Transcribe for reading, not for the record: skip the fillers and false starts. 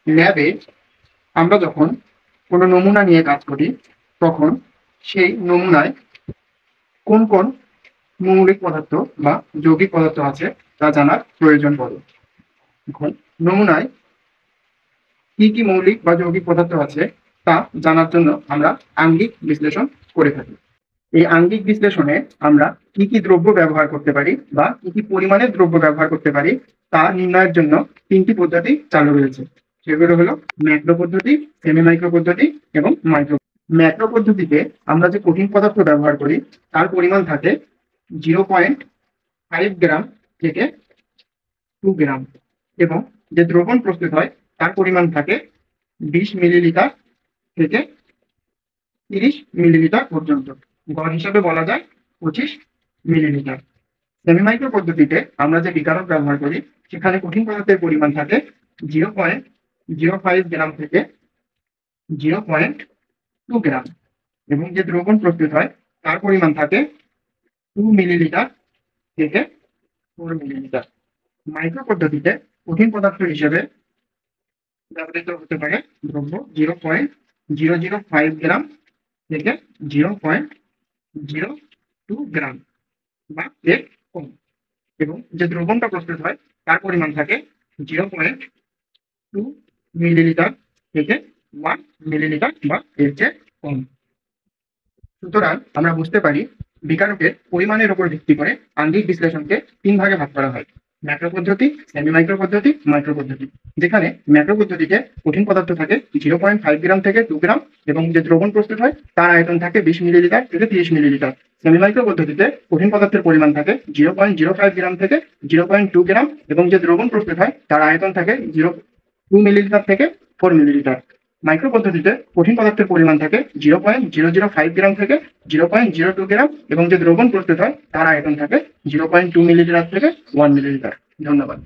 ল্যাবে আমরা যখন কোনো নমুনা নিয়ে কাজ করি, তখন সেই নমুনায় কোন কোন মৌলিক পদার্থ বা যৌগিক পদার্থ আছে তা জানার প্রয়োজন পড়ে। এখন নমুনায় কি কি মৌলিক বা যৌগিক পদার্থ আছে তা জানার জন্য আমরা আঙ্গিক বিশ্লেষণ করে থাকি। এই আঙ্গিক বিশ্লেষণে আমরা কি কি দ্রব্য ব্যবহার করতে পারি বা কি কি পরিমাণের দ্রব্য ব্যবহার করতে পারি তা নির্ণয়ের জন্য তিনটি পদ্ধতি চালু রয়েছে। সেগুলো হলো ম্যাক্রো পদ্ধতি, সেমি মাইক্রো পদ্ধতি এবং মাইক্রো। ম্যাক্রো পদ্ধতিতে আমরা যে কঠিন পদার্থ ব্যবহার করি তার পরিমাণ থাকে 0.5 গ্রাম থেকে 2 গ্রাম, এবং যে দ্রবণ প্রস্তুত হয় তার পরিমাণ থাকে 20 মিলিলিটার থেকে 30 মিলিলিটার পর্যন্ত। গড় হিসাবে বলা যায় 25 মিলিলিটার। সেমি মাইক্রো পদ্ধতিতে আমরা যে বিকারক ব্যবহার করি সেখানে কঠিন পদার্থের পরিমাণ থাকে 0.05 গ্রাম থেকে 0.2 গ্রাম, এবং যে দ্রবণ প্রস্তুত হয় তার পরিমাণ থাকে 2 মিলিলিটার থেকে 4 মিলিলিটার। মাইক্রো পদ্ধতিতে কঠিন পদার্থ হিসেবে ব্যবহৃত হতে পারে দ্রব্য 0.005 গ্রাম থেকে 0.02 গ্রাম বা এর কম, এবং যে দ্রবণটা প্রস্তুত হয় তার পরিমাণ থাকে 0.2 মিলিলিটার থেকে 1 মিলিলিটার বা এর চেয়ে কম। সুতরাং আমরা বুঝতে পারি বিকারকের পরিমাণের উপর ভিত্তি করে আঙ্গিক বিশ্লেষণকে 3 ভাগে ভাগ করা হয়: ম্যাক্রো পদ্ধতি, সেমি মাইক্রো পদ্ধতি, মাইক্রো পদ্ধতি। যেখানে ম্যাক্রো পদ্ধতিতে কঠিন পদার্থ থাকে 0.5 গ্রাম থেকে 2 গ্রাম, এবং যে দ্রবণ প্রস্তুত হয় তার আয়তন থাকে 20 মিলিলিটার থেকে 30 মিলিলিটার। সেমি মাইক্রো পদ্ধতিতে কঠিন পদার্থের পরিমাণ থাকে 0.05 গ্রাম থেকে 0.2 গ্রাম, এবং যে দ্রবণ প্রস্তুত হয় তার আয়তন থাকে 2 মিলিলিটার থেকে 4 মিলিলিটার। মাইক্রো পদ্ধতিতে কঠিন পদার্থের পরিমাণ থাকে 0.005 গ্রাম থেকে 0.02 গ্রাম, এবং যে দ্রবণ প্রস্তুত হয় তার আয়তন থাকে 0.2 মিলিলিটার থেকে 1 মিলিলিটার। ধন্যবাদ।